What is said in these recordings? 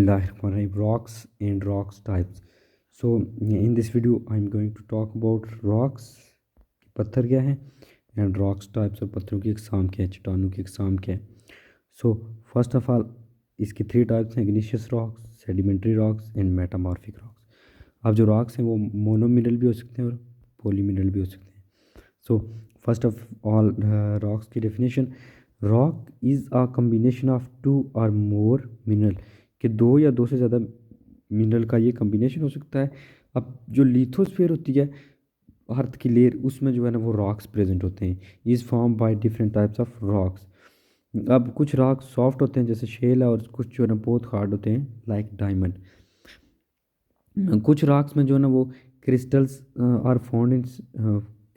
Rocks and rocks types. So in this video I'm going to talk about rocks, पत्थर क्या है, and rocks types, और पत्थरों की इकसाम क्या है, चट्टानों की इकसाम क्या है. सो फर्स्ट ऑफ ऑल इसकी थ्री टाइप्स हैं: igneous rocks, sedimentary rocks and metamorphic rocks. अब जो रॉक्स हैं वो मोनो मिनरल भी हो सकते हैं और पोली मिनरल भी हो सकते हैं. So first of all rocks की definition: rock is a combination of two or more mineral, कि दो या दो से ज़्यादा मिनरल का ये कम्बिनेशन हो सकता है. अब जो लिथोस्फीयर होती है अर्थ की लेयर, उसमें जो है ना वो रॉक्स प्रेजेंट होते हैं. Is form by different types of rocks. अब कुछ रॉक्स सॉफ्ट होते हैं जैसे शेल है, और कुछ जो है ना बहुत हार्ड होते हैं लाइक डायमंड. कुछ रॉक्स में जो है ना वो crystals are found in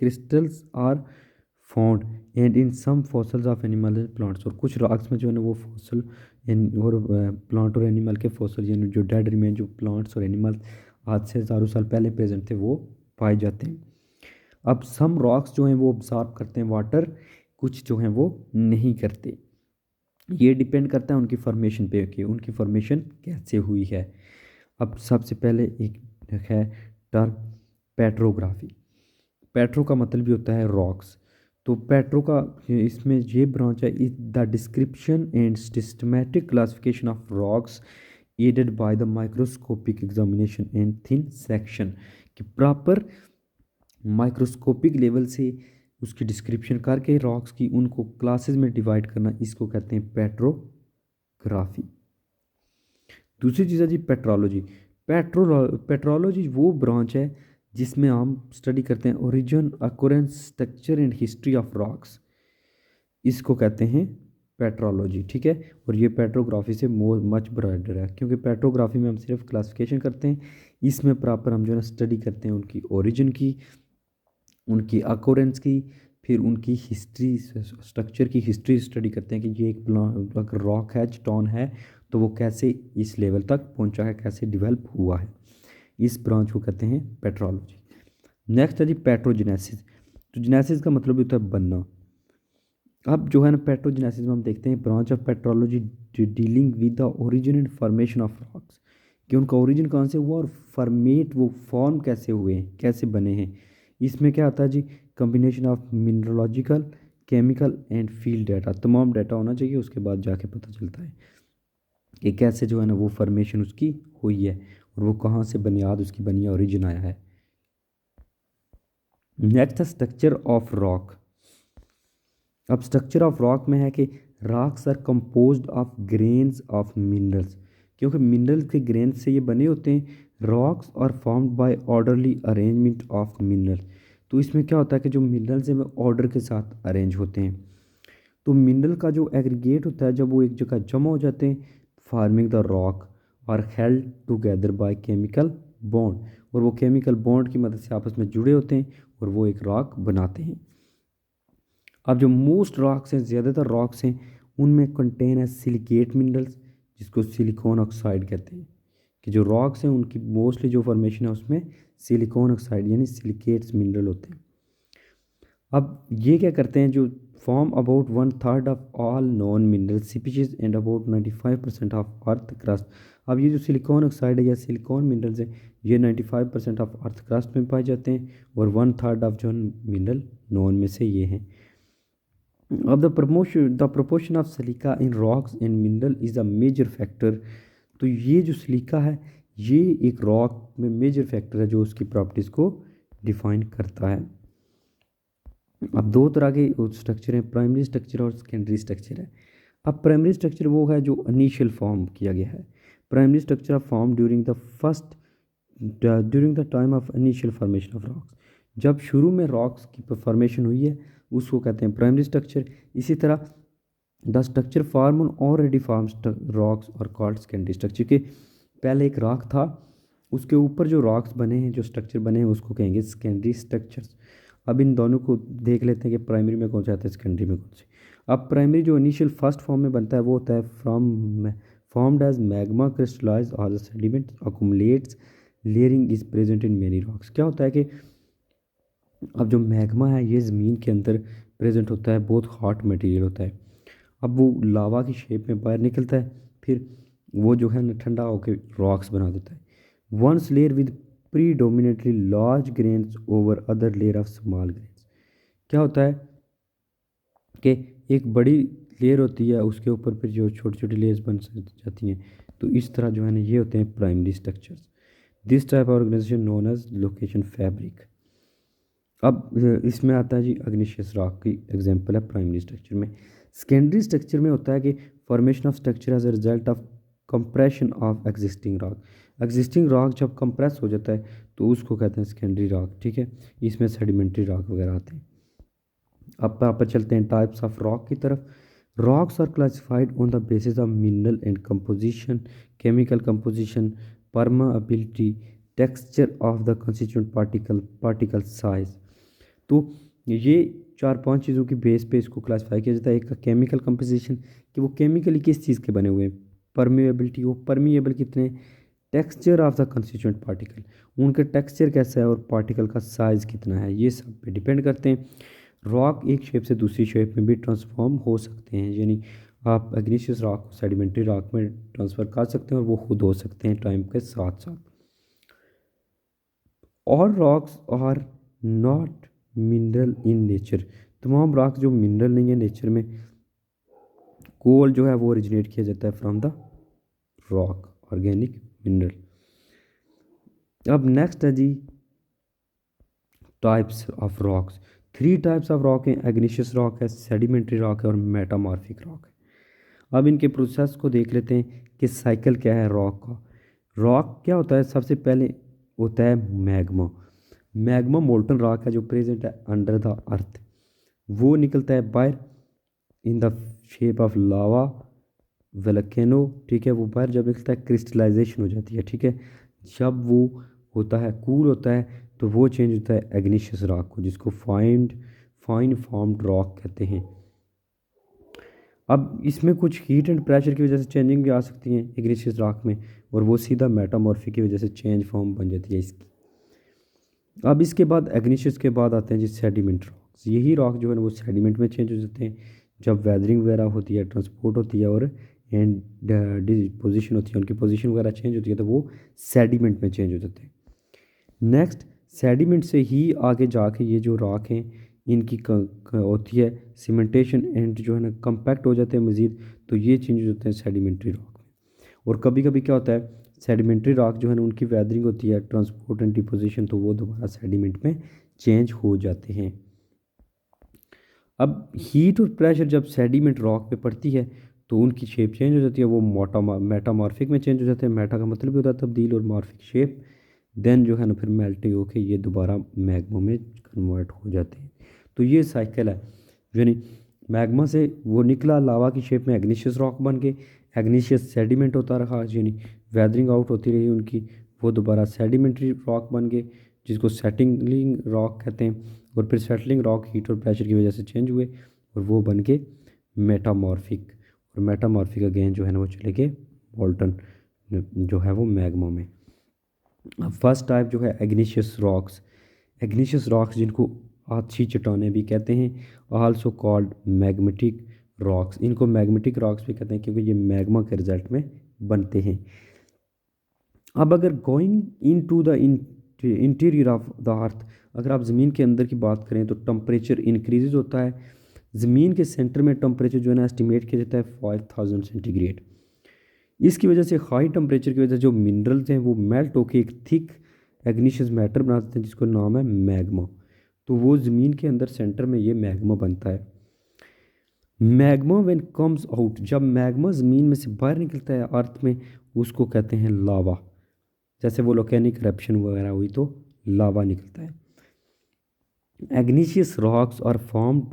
crystals are found and in some fossils of animal and plants. और कुछ रॉक्स में जो है ना वो फॉसल और प्लांट और एनिमल के फॉसल, यानी जो डेड रिमेन, जो प्लांट्स और एनिमल्स आज से हज़ारों साल पहले प्रेजेंट थे, वो पाए जाते हैं. अब सम रॉक्स जो हैं वो ऑब्जॉर्ब करते हैं वाटर, कुछ जो हैं वो नहीं करते. ये डिपेंड करता है उनकी फॉर्मेशन पे कि उनकी फॉर्मेशन कैसे हुई है. अब सबसे पहले एक है टर्म पेट्रोग्राफी. पेट्रो का मतलब भी होता है रॉक्स. तो पेट्रो का इसमें ये ब्रांच है: is the description and systematic classification of rocks aided by the microscopic examination and thin section. कि प्रॉपर माइक्रोस्कोपिक लेवल से उसकी डिस्क्रिप्शन करके रॉक्स की उनको क्लासेस में डिवाइड करना, इसको कहते हैं पेट्रोग्राफी. दूसरी चीज़ है जी पेट्रोलॉजी. पेट्रोलॉजी वो ब्रांच है जिसमें हम स्टडी करते हैं origin, occurrence, structure and history of rocks. इसको कहते हैं पेट्रोलॉजी, ठीक है. और ये पेट्रोग्राफी से मच ब्रॉडर है, क्योंकि पेट्रोग्राफी में हम सिर्फ क्लासिफिकेशन करते हैं, इसमें प्रॉपर हम जो है ना स्टडी करते हैं उनकी ओरिजिन की, उनकी अकोरेंस की, फिर उनकी हिस्ट्री, स्ट्रक्चर की हिस्ट्री स्टडी करते हैं कि ये एक अगर रॉक है, स्टोन है, तो वो कैसे इस लेवल तक पहुंचा है, कैसे डेवलप हुआ है. इस ब्रांच को कहते हैं पेट्रोलॉजी. नेक्स्ट है जी पेट्रोजेनेसिस. तो जेनेसिस का मतलब होता है बनना. अब जो है ना पेट्रोजेनेसिस में हम देखते हैं branch of petrology dealing with the origin and formation of rocks, कि उनका ओरिजिन कहाँ से हुआ और फॉर्मेट, वो फॉर्म कैसे हुए हैं, कैसे बने हैं. इसमें क्या आता है जी, combination of mineralogical, chemical and field data. तमाम डाटा होना चाहिए, उसके बाद जाके पता चलता है कि कैसे जो है ना वो फॉर्मेशन उसकी हुई है और वो कहाँ से बुनियाद उसकी बनी है, ओरिजिन आया है. नेक्स्ट है स्ट्रक्चर ऑफ रॉक. अब स्ट्रक्चर ऑफ रॉक में है कि rocks are composed of grains of minerals, क्योंकि मिनरल्स के ग्रेन्स से ये बने होते हैं. Rocks are formed by orderly arrangement of minerals. तो इसमें क्या होता है कि जो मिनरल्स हैं वो ऑर्डर के साथ अरेंज होते हैं. तो मिनरल का जो एग्रीगेट होता है, जब वो एक जगह जमा हो जाते हैं, फार्मिंग द रॉक और held together by chemical bond, और वो केमिकल बॉन्ड की मदद से आपस में जुड़े होते हैं और वो एक रॉक बनाते हैं. अब जो मोस्ट रॉक्स हैं, ज़्यादातर रॉक्स हैं, उनमें कंटेन है सिलिकेट मिनरल्स, जिसको सिलिकॉन ऑक्साइड कहते हैं. कि जो रॉक्स हैं उनकी मोस्टली जो फॉर्मेशन है उसमें सिलिकॉन ऑक्साइड यानी सिलिकेट्स मिनरल होते हैं. अब ये क्या करते हैं, जो form about 1/3 of all non mineral species and about 95% of earth crust. अब ये जो सिलिकॉन ऑक्साइड है या सिलिकॉन मिनरल्स हैं, ये 95% ऑफ अर्थ क्रस्ट में पाए जाते हैं, और 1/3 ऑफ जो मिनरल नॉन में से ये हैं. अब the proportion of silica in rocks and mineral is a major factor. तो ये जो सिलिका है ये एक रॉक में मेजर फैक्टर है जो उसकी प्रॉपर्टीज़ को डिफाइन करता है. अब दो तरह के स्ट्रक्चर हैं, प्राइमरी स्ट्रक्चर और सेकेंडरी स्ट्रक्चर है. अब प्राइमरी स्ट्रक्चर वो है जो इनिशियल फॉर्म किया गया है. Primary structure of form during the time of initial formation of rocks. जब शुरू में रॉक्स की फॉर्मेशन हुई है उसको कहते हैं प्राइमरी स्ट्रक्चर. इसी तरह the structure form on already form rocks और कॉल्ड सेकेंडरी स्ट्रक्चर, के पहले एक रॉक था, उसके ऊपर जो रॉक्स बने हैं, जो स्ट्रक्चर बने हैं, उसको कहेंगे सेकेंडरी स्ट्रक्चर्स. अब इन दोनों को देख लेते हैं कि प्राइमरी में कौन सा आता है, सेकेंडरी में कौन से. अब प्राइमरी जो इनिशियल फर्स्ट फॉर्म में बनता है वो होता है फॉर्म्ड एज मैग्मा क्रिस्टलाइज और the sediment accumulates layering is present in many rocks. क्या होता है कि अब जो मैग्मा है ये ज़मीन के अंदर प्रेजेंट होता है, बहुत हॉट मटेरियल होता है. अब वो लावा की शेप में बाहर निकलता है, फिर वो जो है ना ठंडा होकर रॉक्स बना देता है। Once layer with predominantly large grains over other layer of small grains. क्या होता है कि एक बड़ी लेयर होती है, उसके ऊपर फिर जो छोटी छोटी लेयर्स बन जाती हैं। तो इस तरह जो है ना ये होते हैं primary structures. This type of organisation known as location fabric. अब इसमें आता है जी अग्निशियस रॉक की एग्जांपल है प्राइमरी स्ट्रक्चर में। सेकेंडरी स्ट्रक्चर में होता है कि formation of structure as a result of compression of existing rock. Existing rock जब कंप्रेस हो जाता है तो उसको कहते हैं सेकेंडरी रॉक, ठीक है। इसमें सेडिमेंट्री रॉक वगैरह आते हैं। अब आप चलते हैं टाइप्स ऑफ रॉक की तरफ। Rocks are classified on the basis of mineral and composition, chemical composition, permeability, texture of the constituent particle size. तो ये 4-5 चीज़ों की बेस पे इसको क्लासिफाई किया जाता है। एक केमिकल कंपोजिशन कि वो केमिकली किस चीज़ के बने हुए हैं, परमेबिलिटी वो परमिएबल कितने, texture of the constituent particle उनका टेक्सचर कैसा है और पार्टिकल का साइज़ कितना है, ये सब पे डिपेंड करते हैं। रॉक एक शेप से दूसरी शेप में भी ट्रांसफॉर्म हो सकते हैं, यानी आप एग्नीशियस रॉक को सेडिमेंट्री रॉक में ट्रांसफ़र कर सकते हैं और वो खुद हो सकते हैं टाइम के साथ साथ। और rocks are not mineral in nature. तमाम रॉक्स जो मिनरल नहीं है नेचर में। कोल जो है वो ओरिजिनेट किया जाता है from the rock, organic mineral. अब नेक्स्ट है जी types of rocks. 3 types of rock हैं, एग्नीशियस रॉक है, सेडिमेंट्री रॉक है और मेटामॉर्फिक रॉक है। अब इनके प्रोसेस को देख लेते हैं कि साइकिल क्या है रॉक का। रॉक क्या होता है, सबसे पहले होता है मैग्मा। मैग्मा मोल्टन रॉक है जो प्रेजेंट है अंडर द अर्थ। वो निकलता है बाहर in the shape of lava volcano, ठीक है। वो बाहर जब निकलता है क्रिस्टलाइजेशन हो जाती है, ठीक है। जब वो होता है कूल होता है तो वो चेंज होता है एग्नीशियस रॉक को, जिसको फाइन फॉर्म्ड रॉक कहते हैं। अब इसमें कुछ हीट एंड प्रेशर की वजह से चेंजिंग भी आ सकती हैं एग्नीशियस रॉक में, और वो सीधा मेटामॉर्फिक की वजह से चेंज फॉर्म बन जाती है इसकी। अब इसके बाद एग्नीशियस के बाद आते हैं जी सेडिमेंट रॉक्स। यही रॉक जो है ना वो सेडिमेंट में चेंज हो जाते हैं जब वेदरिंग वगैरह होती है, ट्रांसपोर्ट होती है और एंड डिपोजिशन होती है, उनकी पोजीशन वगैरह चेंज होती है तो वो सेडिमेंट में चेंज हो जाते हैं। नेक्स्ट सेडिमेंट से ही आगे जाके ये जो रॉक हैं इनकी होती है सीमेंटेशन एंड जो है ना कम्पैक्ट हो जाते हैं मज़ीद, तो ये चेंज हो जाते हैं सेडिमेंट्री रॉक में। और कभी कभी क्या होता है सेडिमेंट्री रॉक जो है ना उनकी वेदरिंग होती है, ट्रांसपोर्ट एंड डिपोजिशन, तो वो दोबारा सेडिमेंट में चेंज हो जाते हैं। अब हीट और प्रेशर जब सेडिमेंट रॉक पे पड़ती है तो उनकी शेप चेंज हो जाती है, वो मेटामॉर्फिक में चेंज हो जाते हैं। मेटा का मतलब भी होता है तब्दील और मॉर्फिक शेप। देन जो है ना फिर मेल्टिंग होके ये दोबारा मैग्मा में कन्वर्ट हो जाते हैं। तो ये साइकिल है, यानी मैग्मा से वो निकला लावा की शेप में एग्नीशियस रॉक बन के, एग्नीशियस सेडिमेंट होता रहा, यानी वेदरिंग आउट होती रही उनकी, वो दोबारा सेडिमेंट्री रॉक बन गए जिसको सेटिंगलिंग रॉक कहते हैं। और फिर सेटलिंग रॉक हीट और प्रेशर की वजह से चेंज हुए और वो बन के मेटामॉर्फिक, और मेटामॉर्फिक अगेन जो है ना वो चले गए मोल्टन जो है वो मैग्मा में। अब फर्स्ट टाइप जो है एग्नीशियस रॉक्स। एग्नीशियस रॉक्स जिनको आछी चट्टानें भी कहते हैं, आल्सो कॉल्ड मैग्मेटिक रॉक्स। इनको मैग्मेटिक रॉक्स भी कहते हैं क्योंकि ये मैग्मा के रिजल्ट में बनते हैं। अब अगर going in to the interior of the earth, अगर आप ज़मीन के अंदर की बात करें तो टम्परेचर इंक्रीज़ होता है। ज़मीन के सेंटर में टम्परेचर जो है ना एस्टिमेट किया जाता है 5000 सेंटीग्रेड। इसकी वजह से हाई टम्परेचर की वजह से जो मिनरल्स हैं वो मेल्ट होकर एक थिक एग्नीशियस मैटर बना देते हैं जिसको नाम है मैग्मा। तो वो ज़मीन के अंदर सेंटर में ये मैग्मा बनता है। मैग्मा व्हेन कम्स आउट, जब मैग्मा ज़मीन में से बाहर निकलता है अर्थ में, उसको कहते हैं लावा। जैसे वो वोल्केनिक इरप्शन वगैरह हुई तो लावा निकलता है। Igneous rocks are formed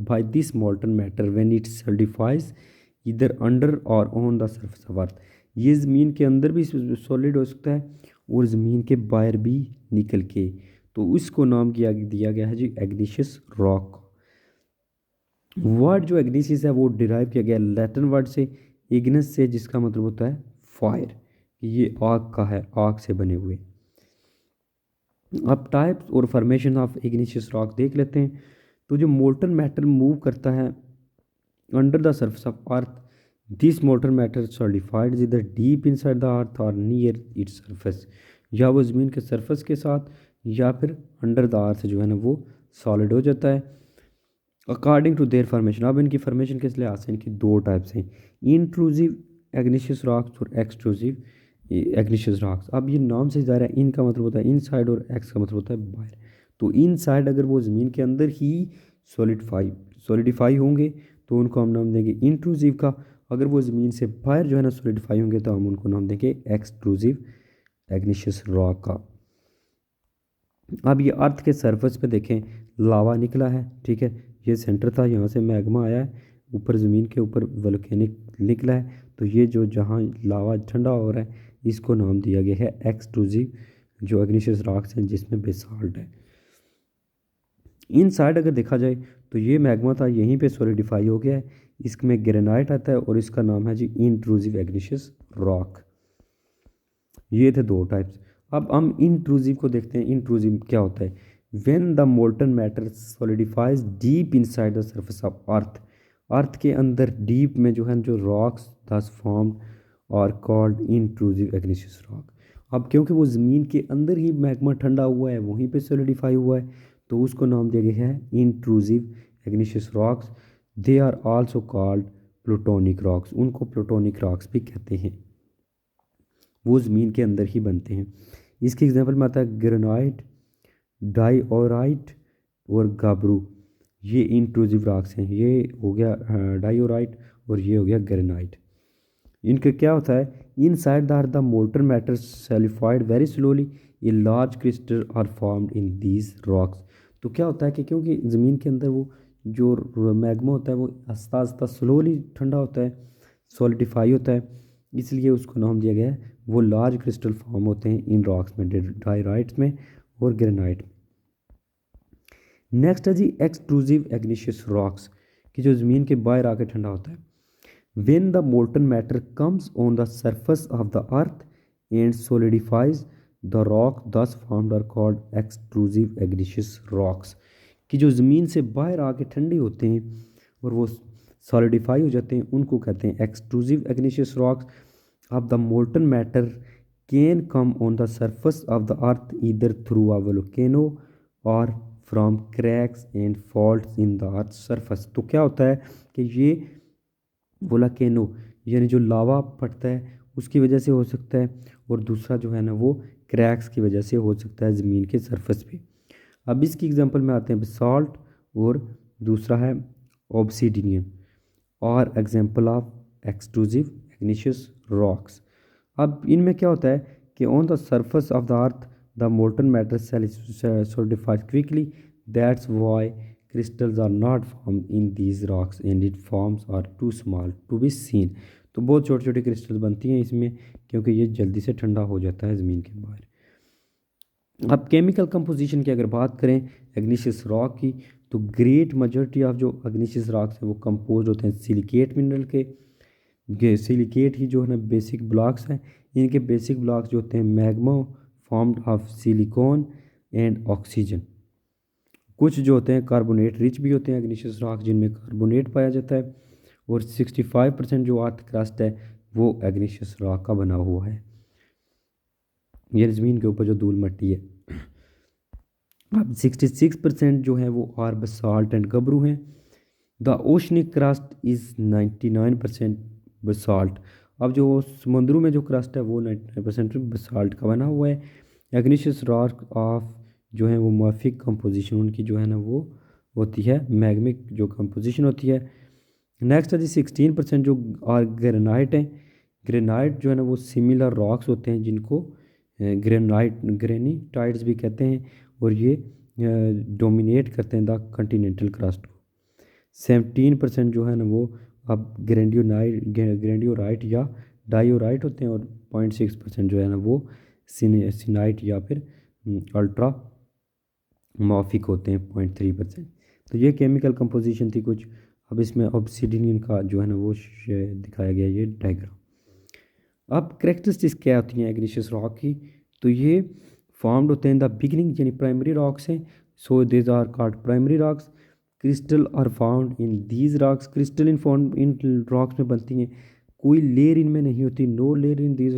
by this molten matter when it solidifies either under or on the surface of earth। ये ज़मीन के अंदर भी सॉलिड हो सकता है और ज़मीन के बाहर भी निकल के, तो इसको नाम दिया गया है जी एग्नीशियस रॉक। वर्ड जो एग्नीशियस है वो डिराइव किया गया लैटिन वर्ड से इग्नस से, जिसका मतलब होता है फायर, ये आग का है, आग से बने हुए। अब टाइप्स और फॉर्मेशन ऑफ इग्निशियस रॉक देख लेते हैं। तो जो मोल्टन मैटर मूव करता है under the surface of earth, this molten matter solidified इधर डीप इनसाइड द अर्थ और नियर इट्स सरफेस, या वो ज़मीन के सरफेस के साथ या फिर अंडर द अर्थ जो है ना वो सॉलिड हो जाता है। अकॉर्डिंग टू देयर फॉर्मेशन, अब इनकी फॉर्मेशन किस लिहाज से, इनकी दो टाइप्स हैं, इंट्रूसिव एग्नीशियस रॉक्स और एक्सट्रूसिव एग्नीशियस रॉक्स। अब ये नाम से ज़ाहिर है, इन का मतलब होता है इनसाइड और एक्स का मतलब होता है बाहर। तो इनसाइड अगर वो ज़मीन के अंदर ही सॉलिडिफाई होंगे तो उनको हम नाम देंगे इंट्रूसिव का। अगर वो ज़मीन से बाहर जो है ना सॉलिडिफाई होंगे तो हम उनको नाम देंगे एक्सट्रूसिव एग्नीशियस रॉक का। अब ये अर्थ के सरफेस पे देखें, लावा निकला है, ठीक है, ये सेंटर था, यहाँ से मैग्मा आया है, ऊपर ज़मीन के ऊपर वोल्केनिक निकला है, तो ये जो जहाँ लावा ठंडा हो रहा है इसको नाम दिया गया है एक्सट्रूसिव जो एग्नीशियस रॉक्स हैं जिसमें बेसाल्ट है। इन साइड अगर देखा जाए तो ये मैग्मा था, यहीं पे सॉलिडिफाई हो गया है, इसमें ग्रेनाइट आता है और इसका नाम है जी इंट्रूसिव एग्नीशियस रॉक। ये थे दो टाइप्स। अब हम इंट्रूसिव को देखते हैं। इंट्रूसिव क्या होता है, when the molten matter solidifies deep inside the surface of earth, earth के अंदर डीप में जो है जो रॉक्स दस फॉर्म्ड और कॉल्ड इंट्रूसिव एग्नीशियस रॉक। अब क्योंकि वो ज़मीन के अंदर ही मैग्मा ठंडा हुआ है, वहीं पे सॉलिडिफाई हुआ है, तो उसको नाम दिया गया है intrusive igneous rocks. They are also called plutonic rocks, उनको प्लूटोनिक रॉक्स भी कहते हैं, वो ज़मीन के अंदर ही बनते हैं। इसके एग्जांपल में आता है ग्रेनाइट, डाइओराइट और गाबरू, ये इंट्रूसिव रॉक्स हैं। ये हो गया डाइओराइट और ये हो गया ग्रेनाइट। इनका क्या होता है, inside the molten matter solidified very slowly, ये large crystal are formed in these rocks. तो क्या होता है कि क्योंकि ज़मीन के अंदर वो जो मैग्मा होता है वो आस्ता आस्ता स्लोली ठंडा होता है, सॉलिडिफाई होता है, इसलिए उसको नाम दिया गया है। वो लार्ज क्रिस्टल फॉर्म होते हैं इन रॉक्स में, डायराइट्स में और ग्रेनाइट में। नेक्स्ट है जी एक्सट्रूसिव एग्नीशियस रॉक्स, कि जो ज़मीन के बाहर आके ठंडा होता है। When the molten matter comes on the surface of the earth and solidifies the rock thus formed are called extrusive igneous rocks, कि जो ज़मीन से बाहर आके ठंडे होते हैं और वो सॉलिडिफाई हो जाते हैं, उनको कहते हैं एक्सट्रूसिव एग्नीशियस रॉक्स। अब the molten matter can come on the surface of the earth either through a volcano or from cracks and faults in the earth surface. तो क्या होता है कि ये वोल्केनो यानी जो लावा फटता है उसकी वजह से हो सकता है, और दूसरा जो है ना वो क्रैक्स की वजह से हो सकता है ज़मीन के सरफेस पे। अब इसकी एग्जांपल में आते हैं बेसाल्ट और दूसरा है ऑब्सीडियन और example of extrusive igneous rocks. अब इनमें क्या होता है कि on the surface of the earth the molten matter solidifies quickly, that's why crystals are not formed in these rocks and its forms are too small to be seen। तो बहुत छोटी छोटी क्रिस्टल बनती हैं इसमें क्योंकि ये जल्दी से ठंडा हो जाता है ज़मीन के बाहर। अब केमिकल कंपोजिशन की अगर बात करें एग्नीशियस रॉक की, तो ग्रेट मेजॉरिटी ऑफ जो एग्नीशियस रॉक्स हैं वो कंपोज होते हैं सिलिकेट मिनरल के। सिलिकेट ही जो है ना बेसिक ब्लॉक्स हैं, इनके बेसिक ब्लॉक्स जो होते हैं magma formed of silicon and oxygen. कुछ जो होते हैं कार्बोनेट रिच भी होते हैं एग्नीशियस रॉक जिनमें कार्बोनेट पाया जाता है, और 65% जो अर्थ क्रस्ट है वो एग्नीशियस रॉक का बना हुआ है, ये ज़मीन के ऊपर जो धूल मिट्टी है। अब 66% जो है वो आर बसाल्ट एंड गबरू हैं। The oceanic crust is 99% basalt. अब जो समुद्रों में जो क्रस्ट है वो 99% बसाल्ट का बना हुआ है। एग्नीशियस रॉक ऑफ जो है वो मॉर्फिक कंपोजिशन उनकी जो है ना वो होती है मैग्मिक जो कंपोजिशन होती है। नेक्स्ट है जी 16% जो और ग्रेनाइट है। ग्रेनाइट जो है ना वो सिमिलर रॉक्स होते हैं जिनको ग्रेनीटाइड्स भी कहते हैं, और ये डोमिनेट करते हैं द कंटिनेंटल क्रस्ट को। 17% जो है ना वो अब ग्रेंडियोराइट या डायोराइट होते हैं, और 0.6% जो है ना वो सिनाइट या फिर अल्ट्रा मॉर्फिक होते हैं 0.3%। तो ये केमिकल कंपोजिशन थी कुछ। अब इसमें ऑब्सिडियन का जो है ना वो दिखाया गया ये डायग्राम। अब करेक्टरिस्टिक्स क्या होती हैं एग्नीशियस रॉक की, तो ये फॉर्म्ड होते हैं इन द बिगिनिंग यानी प्राइमरी रॉक्स हैं, so this are called primary rocks. Crystal are found in these rocks, crystal in form in rocks में बनती हैं। कोई लेयर इनमें नहीं होती, no layer in these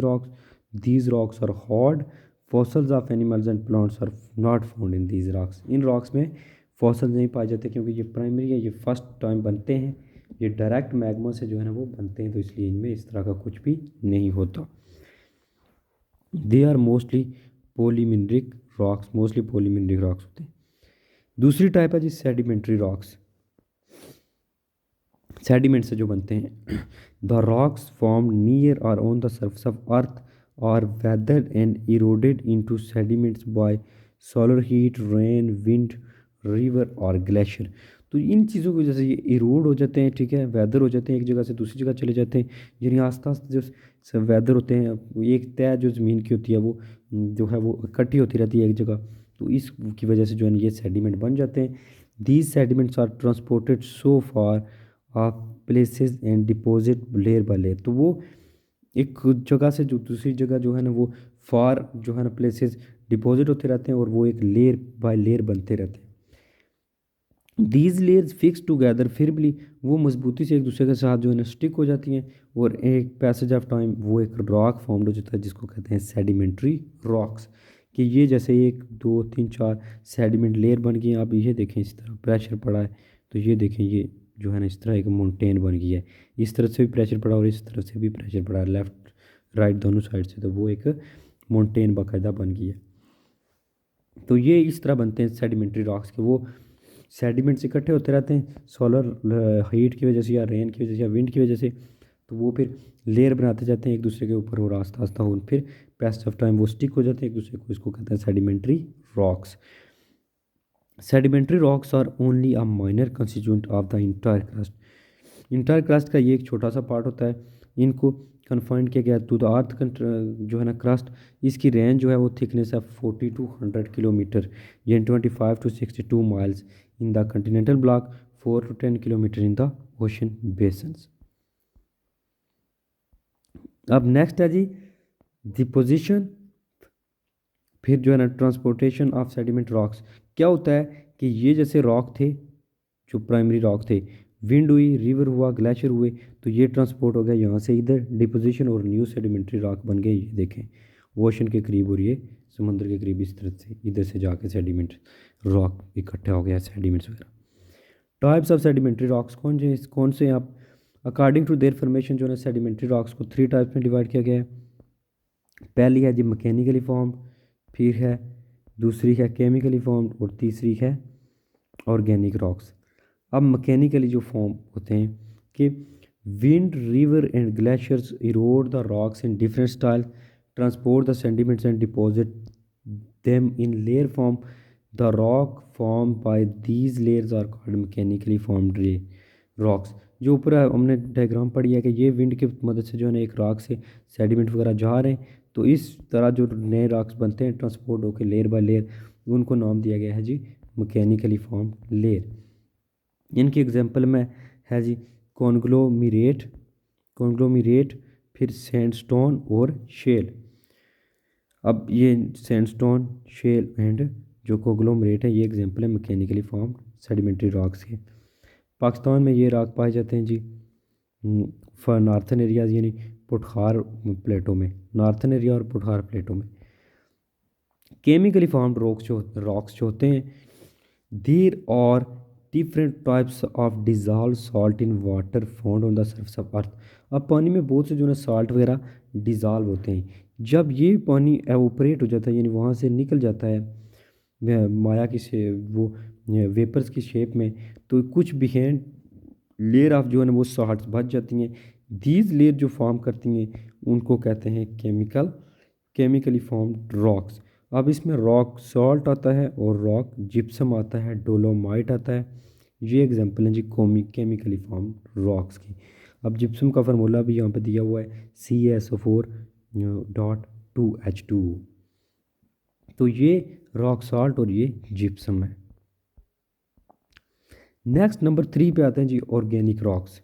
rocks are hard, fossils of animals and plants are not found in these rocks. इन rocks में fossils नहीं पाए जाते क्योंकि ये प्राइमरी है, ये फर्स्ट टाइम बनते हैं, ये डायरेक्ट मैग्मा से जो है ना वो बनते हैं, तो इसलिए इनमें इस तरह का कुछ भी नहीं होता। They are mostly polymineralic rocks, mostly polymineralic rocks होते हैं। दूसरी टाइप है जी सेडिमेंट्री रॉक्स, सेडिमेंट से जो बनते हैं। द रॉक्स फॉर्म नियर और on the surface of earth are weathered and eroded into sediments by solar heat, rain, wind, river और ग्लेशियर। तो इन चीज़ों की वजह से ये इरोड हो जाते हैं, ठीक है, वेदर हो जाते हैं, एक जगह से दूसरी जगह चले जाते हैं। यानी आस्ते आस्ते जो वेदर होते हैं, एक तय जो ज़मीन की होती है वो जो है वो इकट्ठी होती रहती है एक जगह, तो इसकी वजह से जो है ये सेडिमेंट बन जाते हैं। These sediments are transported so far of places and deposit layer by layer. तो वो एक जगह से जो दूसरी जगह जो है ना वो फार जो है ना प्लेसेस डिपॉजिट होते रहते हैं और वो एक लेयर बाय लेयर बनते रहते हैं। दीज लेयर्स फिक्स टुगेदर, फिर भी वो मजबूती से एक दूसरे के साथ जो है ना स्टिक हो जाती हैं और एक पैसेज ऑफ टाइम वो एक रॉक फॉर्म हो जाता है जिसको कहते हैं सेडिमेंट्री रॉक्स। कि ये जैसे 1 2 3 4 सेडिमेंट लेयर बन गई हैं, आप ये देखें इस तरह प्रेशर पड़ा है, तो ये देखें ये जो है ना इस तरह एक माउंटेन बन गई है, इस तरफ से भी प्रेशर पड़ा और इस तरफ से भी प्रेशर पड़ा है, लेफ़्ट राइट दोनों साइड से, तो वो एक माउंटेन बाकायदा बन गई है। तो ये इस तरह बनते हैं सेडिमेंट्री रॉक्स के। वो सेडिमेंट्स इकट्ठे होते रहते हैं सोलर हीट की वजह से या रेन की वजह से या विंड की वजह से, तो वो फिर लेयर बनाते जाते हैं एक दूसरे के ऊपर और आस्ता आस्ता हो फिर पैस ऑफ टाइम वो स्टिक हो जाते हैं एक दूसरे को, इसको कहते हैं sedimentary rocks. Sedimentary rocks are only a minor constituent of the entire crust. Entire crust का ये एक छोटा सा पार्ट होता है, इनको कन्फाइंड किया गया टू द अर्थ जो है ना क्रस्ट। इसकी रेंज जो है वो थिकनेस है 40 to 100 किलोमीटर, यानी 25 to 62 miles in the continental block, 4 to 10 kilometre in the ocean basins. अब नेक्स्ट है जी डिपोजिशन, फिर जो है ना ट्रांसपोर्टेशन ऑफ सेडिमेंट रॉक्स। क्या होता है कि ये जैसे रॉक थे जो प्राइमरी रॉक थे, विंड हुई, रिवर हुआ, ग्लेशियर हुए, तो ये ट्रांसपोर्ट हो गया यहाँ से इधर, डिपोजिशन और न्यू सेडिमेंट्री रॉक बन गए। ये देखें ओशन के करीब और ये समुद्र के करीब, इस तरह से इधर से जाके सेडिमेंट रॉक इकट्ठा हो गया, सेडिमेंट्स वगैरह। टाइप्स ऑफ सेडिमेंट्री रॉक्स कौन से आप अकॉर्डिंग टू देयर फॉर्मेशन जो है सेडिमेंट्री रॉक्स को 3 टाइप्स में डिवाइड किया गया है। पहली है जी मैकेनिकली फॉर्म्ड, फिर है दूसरी है केमिकली फॉर्म्ड और तीसरी है ऑर्गेनिक रॉक्स। अब मैकेनिकली जो फॉर्म होते हैं कि wind, river and glaciers erode the rocks in different style, transport the sediments and deposit them in layer form. The rock form by these layers are called mechanically formed rocks. जो ऊपर हमने diagram पढ़ी है कि ये wind की मदद से जो है ना एक रॉक से सेडिमेंट वगैरह जा रहे हैं, तो इस तरह जो नए रॉक्स बनते हैं ट्रांसपोर्ट होकर लेयर बाय लेयर, उनको नाम दिया गया है जी मैकेनिकली फॉर्म्ड लेयर। इनकी एग्जांपल में है जी कॉन्ग्लोमीरेट, फिर सैंडस्टोन और शेल। अब ये सैंडस्टोन, शेल एंड जो कॉन्ग्लोमरेट है ये एग्जांपल है मैकेनिकली फॉर्म्ड सेडिमेंट्री रॉक्स के। पाकिस्तान में ये रॉक पाए जाते हैं जी फॉर नॉर्थन एरियाज, यानी पुठार प्लेटों में, नॉर्थन एरिया और पुठार प्लेटों में। केमिकली फॉर्म्ड रॉक्स जो होते हैं, there are different types of dissolve salt in water found on the surface of earth. अब पानी में बहुत से जो है साल्ट वगैरह डिजॉल्व होते हैं, जब ये पानी एवोपरेट हो जाता है यानी वहाँ से निकल जाता है माया की से वो वेपर्स की शेप में, तो कुछ बिहेंड लेयर ऑफ जो है ना वो सॉल्ट बच जाती हैं। दीज लेयर जो फॉर्म करती हैं उनको कहते हैं केमिकली फॉर्म्ड रॉक्स। अब इसमें रॉक सॉल्ट आता है और रॉक जिप्सम आता है, डोलोमाइट आता है। ये एग्जांपल है जी केमिकली फॉर्म्ड रॉक्स की। अब जिप्सम का फार्मूला भी यहाँ पे दिया हुआ है CaSO4.2H2। तो ये रॉक सॉल्ट और ये जिप्सम है। नेक्स्ट नंबर 3 पे आते हैं जी ऑर्गेनिक रॉक्स।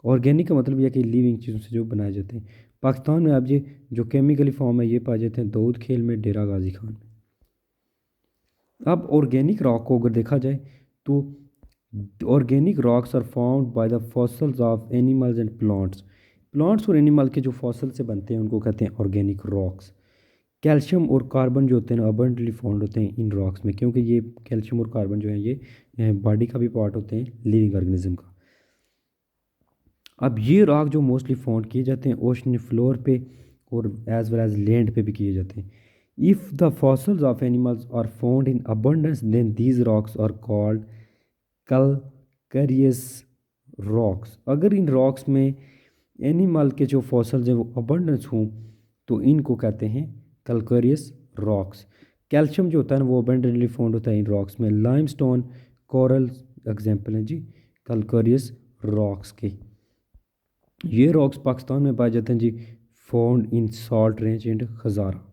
ऑर्गेनिक का मतलब यह कि लिविंग चीज़ों से जो बनाए जाते हैं। पाकिस्तान में अब ये जो केमिकली फॉर्म है ये पाए जाते हैं दऊद खेल में, डेरा गाजी खान में। अब ऑर्गेनिक रॉक को अगर देखा जाए तो organic rocks are found by the fossils of animals and plants. Plants और एनिमल के जो फॉसल से बनते हैं उनको कहते हैं ऑर्गेनिक रॉक्स। कैल्शियम और कार्बन जो होते हैं अबंडेंटली फाउंड होते हैं इन रॉक्स में, क्योंकि ये कैल्शियम और कार्बन जो है ये बॉडी का भी पार्ट होते हैं लिविंग ऑर्गेनिज्म का। अब ये रॉक जो मोस्टली फाउंड किए जाते हैं ओशन फ्लोर पे और एज वेल एज लैंड पे भी किए जाते हैं। If the fossils of animals are found in abundance then these rocks are called calcareous rocks. अगर इन रॉक्स में एनिमल के जो फॉसल्स हैं वो अबंडेंस हों तो इनको कहते हैं कलकरियस रॉक्स। कैल्शियम जो होता है ना वो अबंडेंटली फाउंड होता है इन रॉक्स में। लाइमस्टोन कोरल एग्जाम्पल हैं जी कलकरियस रॉक्स के। ये रॉक्स पाकिस्तान में पाए जाते हैं जी, found in salt range and Hazara.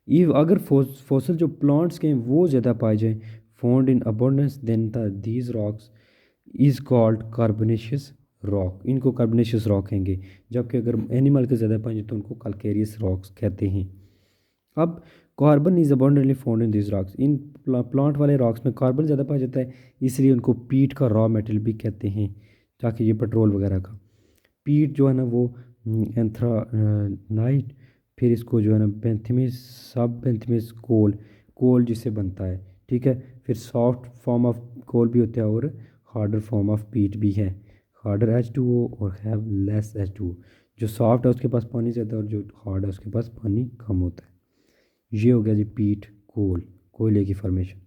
ये अगर फॉसल जो प्लांट्स के हैं वो ज़्यादा पाए जाएँ found in abundance then these rocks is called carbonaceous rock. इनको कार्बोनेशियस रॉक कहेंगे। जबकि अगर एनिमल के ज़्यादा पाए जाए तो उनको कैल्केरियस रॉक्स कहते हैं। अब carbon is abundantly found in this rocks. In plant वाले रॉक्स में कार्बन ज़्यादा पाया जाता है, इसलिए उनको पीट का रॉ मेटेरियल भी कहते हैं, ताकि ये पेट्रोल वगैरह का। पीट जो है ना वो एंथ्रानाइट, फिर इसको जो है ना बेंथेमिस सब बेंथेमिस कोल, कोल जिससे बनता है, ठीक है। फिर सॉफ्ट फॉर्म ऑफ कोल भी होता है और हार्डर फॉर्म ऑफ पीट भी है। हार्डर H2O और हैव लेस H2O। जो सॉफ्ट है उसके पास पानी ज़्यादा और जो हार्ड है उसके पास पानी कम होता है। ये हो गया जी पीट कोल, कोयले की फॉर्मेशन।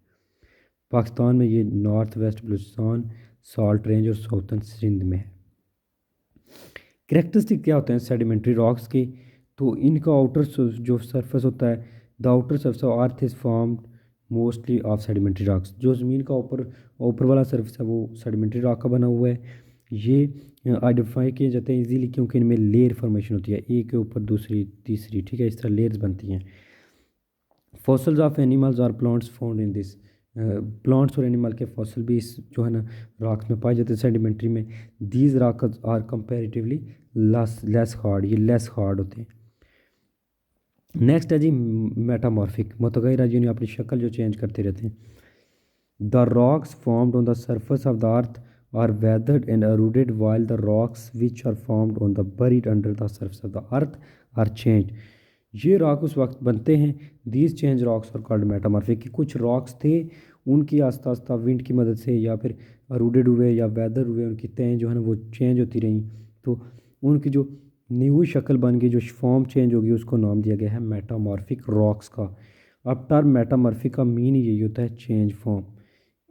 पाकिस्तान में ये north west Balochistan salt range और साउथर्न सिंध में है। कैरेक्टरिस्टिक क्या होते हैं सेडिमेंट्री रॉक्स के, तो इनका आउटर जो सरफेस होता है, the outer surface of earth is formed mostly of sedimentary rocks. जो ज़मीन का ऊपर ऊपर वाला सरफेस है वो सेडिमेंट्री रॉक का बना हुआ है। ये आइडेंटिफाई किए जाते हैं इजीली क्योंकि इनमें लेयर फॉर्मेशन होती है, एक के ऊपर दूसरी तीसरी, ठीक है, इस तरह लेयर्स बनती हैं। फॉसल्स ऑफ एनिमल्स और plants found in this. Plants और एनिमल के फॉसल भी इस जो है ना रॉक्स में पाए जाते हैं सेडिमेंट्री में। These rocks are comparatively less hard, ये लेस हार्ड होते हैं। नेक्स्ट है जी मेटामॉर्फिक, मुतगैर यानी अपनी शक्ल जो चेंज करते रहते हैं। The rocks formed on the surface of the earth are weathered and eroded while the rocks which are formed on the buried under the surface of the earth are changed। ये rock उस वक्त बनते हैं, these change rocks और called metamorphic, कि कुछ rocks थे उनकी आस्ता आस्ता विंड की मदद से या फिर eroded हुए या वेदर हुए, उनकी तय जो है ना वो चेंज होती रहीं, तो उनकी जो न्यू शक्ल बन गई, जो फॉर्म चेंज होगी, उसको नाम दिया गया है मेटामॉर्फिक रॉक्स का। अब टर्म मेटामॉर्फिक का मीन यही होता है चेंज फॉर्म,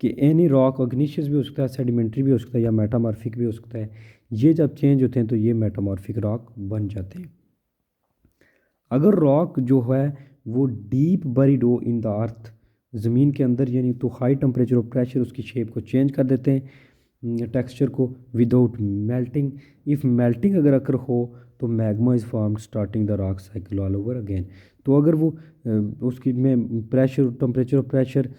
कि एनी रॉक ऑग्नीशियस भी हो सकता है, सेडिमेंट्री भी हो सकता है या मेटामॉर्फिक भी हो सकता है। ये जब चेंज होते हैं तो ये मेटामॉर्फिक रॉक बन जाते हैं। अगर रॉक जो है वो डीप बरीड हो इन द अर्थ, ज़मीन के अंदर, यानी तो हाई टेम्परेचर और प्रेशर उसकी शेप को चेंज कर देते हैं, टेक्सचर को, विदाउट मेल्टिंग। इफ़ मेल्टिंग अगर अकर हो तो magma is form starting the rock cycle all over again. तो अगर वो उसकी में प्रेशर, टेम्परेचर और प्रेशर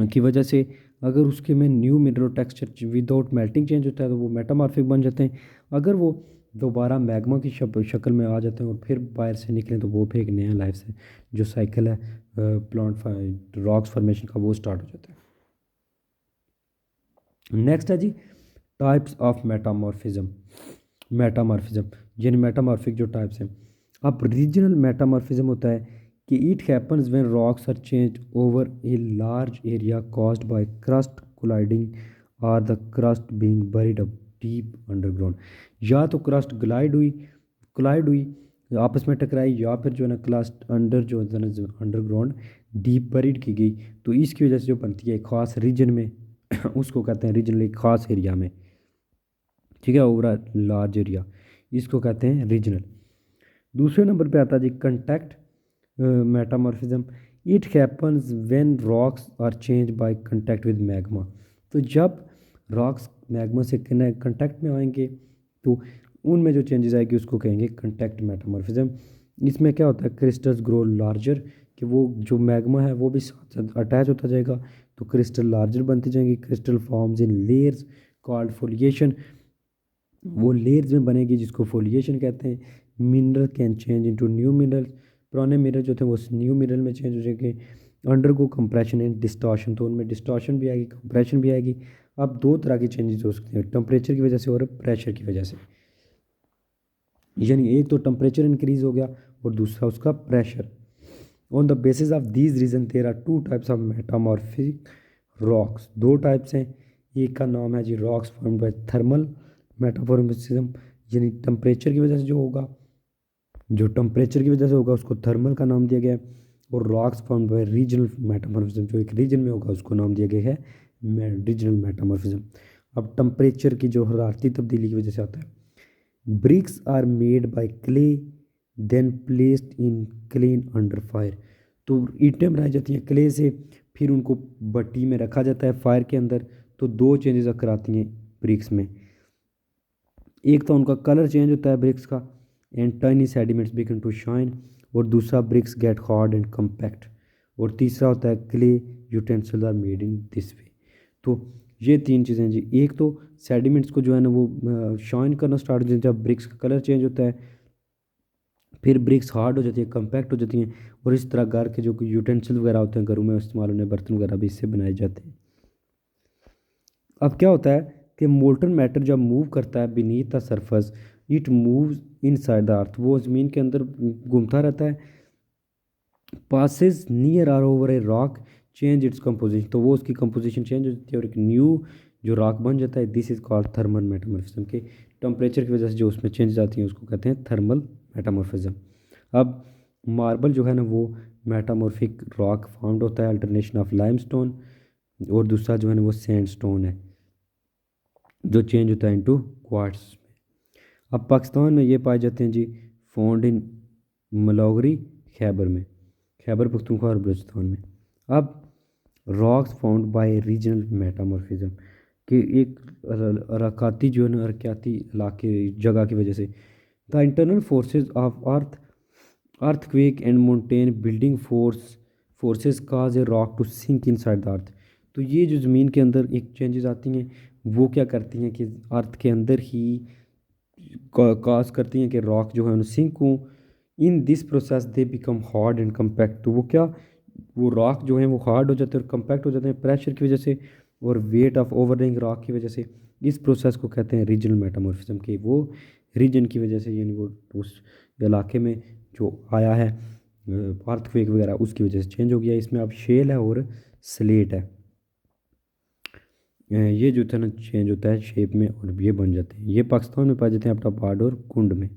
की वजह से अगर उसके में new mineral texture without melting change होता है तो वो मेटामॉर्फिक बन जाते हैं। अगर वो दोबारा मैग्मा की शक्ल में आ जाते हैं और फिर बाहर से निकलें तो वो फिर एक नया लाइफ से जो साइकिल है प्लांट रॉक्स फॉर्मेशन का वो स्टार्ट हो जाता है। नेक्स्ट है जी टाइप्स ऑफ मेटामॉर्फिज्म। यानी मेटामॉर्फिक जो टाइप्स हैं। अब रीजनल मेटामॉर्फिज्म होता है कि it happens when rocks are change over a large area caused by crust colliding और the crust being buried up deep underground. या तो क्रस्ट कोलाइड हुई, आपस में टकराई, या फिर जो है ना क्रस्ट अंडर जो है ना अंडरग्राउंड डीप बरीड की गई, तो इसकी वजह से जो बनती है एक ख़ास रीजन में उसको कहते हैं रीजनल, एक ख़ास एरिया में, ठीक है, ओवर लार्ज एरिया, इसको कहते हैं रीजनल। दूसरे नंबर पे आता है जी contact metamorphism. It happens when rocks are change by contact with magma. तो जब रॉक्स मैग्मा से कंटैक्ट में आएंगे तो उनमें जो चेंजेस आएगी उसको कहेंगे कंटैक्ट मेटामॉर्फिज्म। इसमें क्या होता है, क्रिस्टल्स ग्रो लार्जर, कि वो जो मैग्मा है वो भी साथ साथ अटैच होता जाएगा तो क्रिस्टल लार्जर बनती जाएंगी। Crystal forms in layers called foliation, वो लेयर्स में बनेगी जिसको फोलिएशन कहते हैं। Mineral can change into new mineral, पुराने मिनरल जो थे वो न्यू मिनरल में चेंज हो जाएंगे। अंडरगो कंप्रेशन एंड डिस्टॉर्शन, तो उनमें डिस्टॉर्शन भी आएगी, कंप्रेशन भी आएगी। अब दो तरह के चेंजेस हो सकते हैं, टेम्परेचर की वजह से और प्रेशर की वजह से। यानी एक तो टेम्परेचर इंक्रीज हो गया और दूसरा उसका pressure. On the basis of these reason there are two types of metamorphic rocks. दो टाइप्स हैं, एक का नाम है जी rocks formed by thermal metamorphism, यानी टेम्परेचर की वजह से जो होगा, जो टेम्परेचर की वजह से होगा उसको थर्मल का नाम दिया गया है। और rocks formed bye regional metamorphism, जो एक रीजन में होगा उसको नाम दिया गया है रीजनल मेटामॉर्फिज्म। अब टेम्परेचर की जो हरारती तब्दीली की वजह से आता है। Bricks are made by clay then placed in kiln under fire. तो ईंटें बनाई जाती हैं क्ले से, फिर उनको भट्टी में रखा जाता है फायर के अंदर। तो दो चेंजेस अकर आती हैं ब्रिक्स में, एक तो उनका कलर चेंज होता है ब्रिक्स का, and tiny sediments begin to shine, और दूसरा bricks get hard and compact, और तीसरा होता है clay utensils are made in this way. तो ये तीन चीज़ें जी, एक तो सेडिमेंट्स को जो है ना वो शाइन करना स्टार्ट हो जाता है जब ब्रिक्स का कलर चेंज होता है, फिर ब्रिक्स हार्ड हो जाती है, कम्पैक्ट हो जाती हैं, और इस तरह घर के जो यूटेंसिल वगैरह होते हैं घरों में इस्तेमाल होने बर्तन वगैरह भी इससे बनाए जाते हैं। अब क्या होता है कि मोल्टन मैटर जब मूव करता है beneath the surface, it moves inside the earth, वो ज़मीन के अंदर घूमता रहता है, passes near or over a rock change its composition, तो वो उसकी कंपोजिशन चेंज हो जाती है और एक न्यू जो रॉक बन जाता है। This is called thermal metamorphism, के टेम्परेचर की वजह से जो उसमें चेंजेस आती हैं उसको कहते हैं थर्मल मेटामॉर्फिज्म। अब मार्बल जो है ना वो मेटामॉर्फिक रॉक फाउंड होता है अल्टरनेशन ऑफ लाइमस्टोन, और दूसरा जो है ना वो सैंडस्टोन है जो चेंज होता है इनटू क्वार्ट्स। अब पाकिस्तान में ये पाए जाते हैं जी फाउंड इन मलौगरी खैबर में, खैबर पख्तूनख्वा और बलूचिस्तान में। अब rocks found by regional metamorphism, कि एक रकाती जो है ना अरक्याती इलाके जगह की वजह से, the internal forces of earthquake and mountain building forces cause a rock to sink inside the earth. तो ये जो ज़मीन के अंदर एक चेंजेस आती हैं वो क्या करती हैं कि अर्थ के अंदर ही काज करती हैं कि रॉक जो है उन्हें सिंक हो। In this process they become hard and compact, तो वो क्या, वो रॉक जो है वो हार्ड हो जाते हैं और कम्पैक्ट हो जाते हैं प्रेशर की वजह से और वेट ऑफ ओवरलैइंग रॉक की वजह से। इस प्रोसेस को कहते हैं रीजनल मेटामॉर्फिज्म, के वो रीजन की वजह से, यानी वो उस इलाके में जो आया है अर्थक्वेक वगैरह उसकी वजह से चेंज हो गया। इसमें अब शेल है और स्लेट है, ये जो था ना चेंज होता है शेप में और ये बन जाते हैं। ये पाकिस्तान में पाए जाते हैं अपना पहाड़ और कुंड में।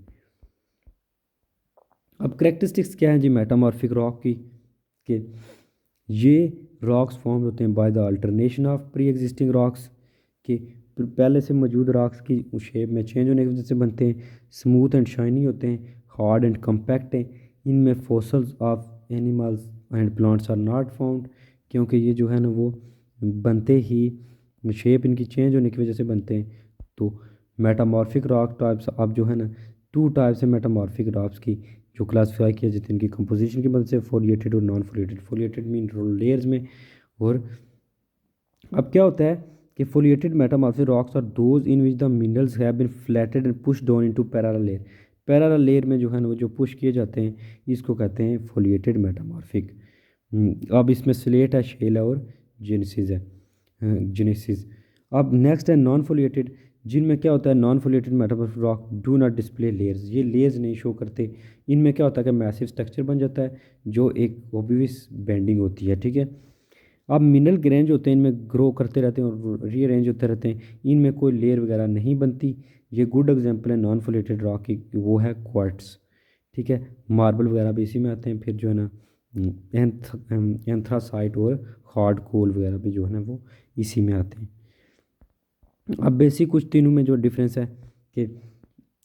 अब करेक्टरिस्टिक्स क्या हैं जी मेटामॉर्फिक रॉक की, कि ये रॉक्स फॉर्म होते हैं by the alternation of pre existing rocks, कि पहले से मौजूद रॉक्स की शेप में चेंज होने की वजह से बनते हैं, स्मूथ एंड शाइनी होते हैं, हार्ड एंड कम्पैक्ट हैं, इनमें fossils of animals and plants are not found, क्योंकि ये जो है ना वो बनते ही शेप इनकी चेंज होने की वजह से बनते हैं। तो मेटामॉर्फिक रॉक टाइप्स अब जो है ना टू टाइप्स है मेटामॉर्फिक रॉक्स की जो क्लासीफाई किया जाते हैं इनकी कंपोजिशन की मदद से, फोलिएटेड और non foliated. Foliated mean layers में। और अब क्या होता है कि foliated metamorphic rocks are those in which the minerals have been flatted and push down into parallel layer. Parallel layer में जो है ना वो जो पुश किए जाते हैं इसको कहते हैं फोलिएटेड मेटामॉर्फिक। अब इसमें स्लेट है, शेल है और जेनेसिस है, जेनेसिस। अब नेक्स्ट है नॉन फोलिएटेड, जिनमें क्या होता है non foliated metamorphic rock do not display layers, ये लेयर्स नहीं शो करते। इनमें क्या होता है कि मैसिव स्ट्रक्चर बन जाता है जो एक ओब्वियस बेंडिंग होती है, ठीक है। अब मिनरल ग्रेन जो होते हैं इनमें ग्रो करते रहते हैं और रीअरेंज होते रहते हैं, इनमें कोई लेयर वगैरह नहीं बनती। ये गुड एग्जांपल है नॉन फोलिएटेड रॉक की, वो है क्वार्ट्स, ठीक है। मार्बल वगैरह भी इसी में आते हैं, फिर जो है ना एंथ्रासाइट और हार्ड कोल वगैरह भी जो है ना वो इसी में आते हैं। अब बेसिक कुछ तीनों में जो डिफरेंस है कि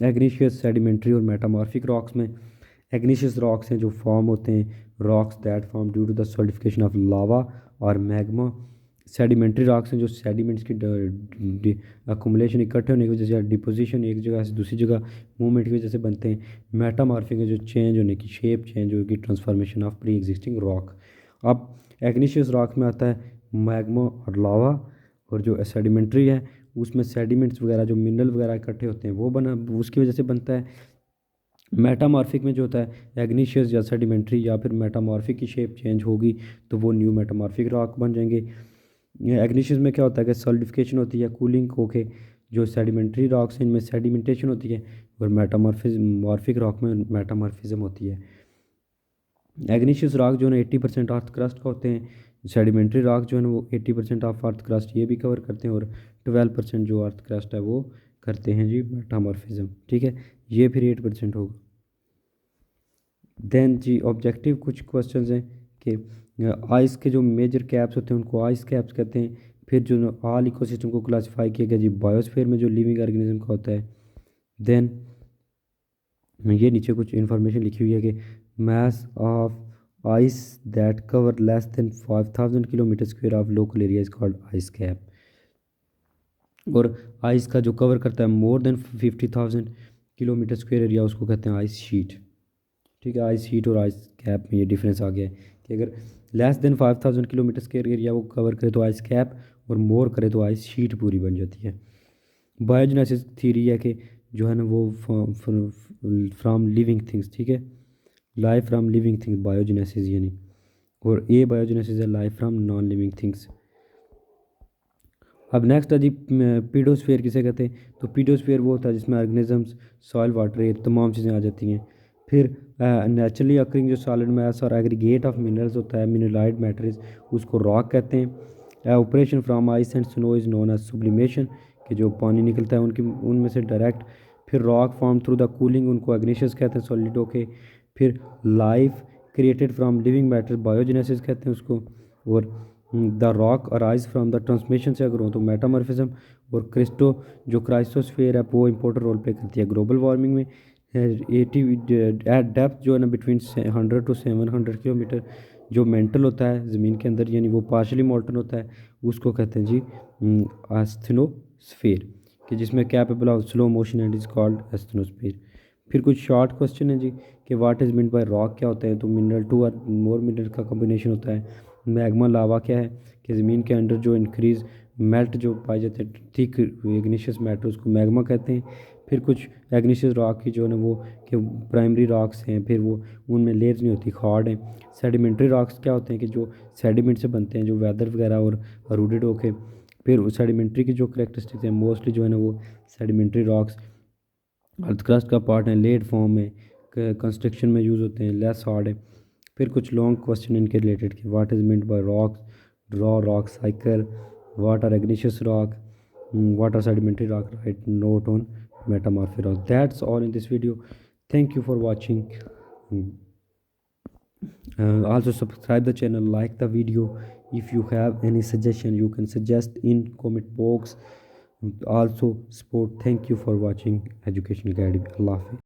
एग्नीशियस सेडिमेंट्री और मेटामॉर्फिक रॉक्स में एग्नीशियस रॉक्स हैं जो फॉर्म होते हैं rocks that form due to the solidification of lava और मैग्मा। सेडिमेंट्री रॉक्स हैं जो सेडिमेंट्स की अकुमुलेशन इकट्ठे होने की वजह से डिपोजिशन एक जगह से दूसरी जगह मूवमेंट की वजह से बनते हैं। मेटामॉर्फिक है जो चेंज होने की शेप चेंज होगी transformation of pre existing rock. अब एग्नीशियस रॉक में आता है मैग्मा और लावा, और जो सेडिमेंट्री है उसमें सेडिमेंट्स वगैरह जो मिनरल वगैरह इकट्ठे होते हैं वो बना उसकी वजह से बनता है। मेटामॉर्फिक में जो होता है एग्नीशियस या सेडिमेंट्री या फिर मेटामॉर्फिक की शेप चेंज होगी तो वो न्यू मेटामॉर्फिक रॉक बन जाएंगे। एग्नीशियस में क्या होता है कि सॉलिडिफिकेशन होती है, कूलिंग होके जो सेडिमेंट्री रॉक्स हैं इनमें सेडिमेंटेशन होती है, और मेटामॉर्फिक रॉक में मेटामॉर्फिज्म होती है। एग्नीशियस रॉक जो है ना 80% अर्थ क्रस्ट का होते हैं, सेडिमेंट्री रॉक जो है ना वो 80% ऑफ अर्थ क्रस्ट ये भी कवर करते हैं, और 12% जो अर्थ क्रस्ट है वो करते हैं जी मेटामॉर्फिज्म, ठीक है। ये फिर 8% होगा। देन जी ऑब्जेक्टिव कुछ क्वेश्चंस हैं कि आइस के जो मेजर कैप्स होते हैं उनको आइस कैप्स कहते हैं। फिर जो ऑल इकोसिस्टम को क्लासिफाई किया गया जी बायोस्फीयर में जो लिविंग ऑर्गेनिज्म का होता है। देन ये नीचे कुछ इन्फॉर्मेशन लिखी हुई है कि mass of ice that cover less than 5000 kilometre square of local area is called ice cap. और आइस का जो कवर करता है more than 50,000 kilometre square area उसको कहते हैं आइस शीट, ठीक है। आइस शीट और आइस कैप में ये डिफरेंस आ गया है कि अगर less than 5000 kilometre square area वो कवर करे तो आइस कैप, और मोर करे तो आइस शीट पूरी बन जाती है। बायोजेनेसिस थ्योरी है कि जो है ना वो फ्रॉम लिविंग थिंग्स, ठीक है, life from living things biogenesis यानी, और ए बायोजेनेसिस है life from non living things. अब नेक्स्ट है जी पीडोस्फीयर किसे कहते हैं, तो पीडोस्फीयर वो होता है जिसमें ऑर्गेनिजम्स, सॉइल, वाटर, एयर तमाम चीज़ें आ जाती हैं। फिर नेचुरली अकरिंग जो सॉलिड मास और एग्रीगेट ऑफ मिनरल्स होता है, मिनरलाइड मैटर्स, उसको रॉक कहते हैं। Operation from ice and snow is known as sublimation, कि जो पानी निकलता है उनकी उनमें से डायरेक्ट। फिर rock form through the cooling, उनको एग्नीशियस कहते हैं सॉलिड होके। फिर life created from living matter biogenesis कहते हैं उसको। और the rock arise from the transmission से अगर हो तो मेटामॉर्फिज्म। और क्रिस्टो जो क्राइस्टोस्फीयर है वो इंपॉर्टेंट रोल प्ले करती है ग्लोबल वार्मिंग में। 80 एट डेप्थ जो है ना बिटवीन 100 to 700 किलोमीटर जो मेंटल होता है ज़मीन के अंदर, यानी वो पार्शली मोल्टन होता है, उसको कहते हैं जी एस्थेनोस्फीयर, कि जिसमें capable of slow motion and is called asthenosphere. फिर कुछ शॉर्ट क्वेश्चन है जी कि what is mean by rock क्या होता है, तो mineral to or more mineral का कॉम्बिनेशन होता है। मैग्मा लावा क्या है, कि ज़मीन के अंदर जो इंक्रीज मेल्ट जो पाए जाते हैं थिक इग्निशियस मैटर उसको मैग्मा कहते हैं। फिर कुछ एग्नीशियस रॉक की जो है ना वो कि प्राइमरी रॉक्स हैं, फिर वो उनमें लेयर्स नहीं होती, खाड़ हैं। सेडिमेंट्री रॉक्स क्या होते हैं कि जो सेडिमेंट से बनते हैं, जो वेदर वगैरह और रूडेड होके। फिर सेडिमेंट्री की जो करेक्टरिस्टिक्स हैं मोस्टली जो है ना वो सेडिमेंट्री रॉक्स अर्थ क्रस्ट का पार्ट है, लेड फॉर्म में, कंस्ट्रक्शन में यूज़ होते हैं, लेस हार्ड है। फिर कुछ लॉन्ग क्वेश्चन इनके रिलेटेड कि what is meant by rocks, draw rock cycle, what are igneous rock, what are sedimentary rock, write note on metamorphic rock. That's all in this video. Thank you for watching. Also subscribe the channel, like the video. If you have any suggestion you can suggest in comment box. Also support. Thank you for watching Education Academy. Allah Hafiz.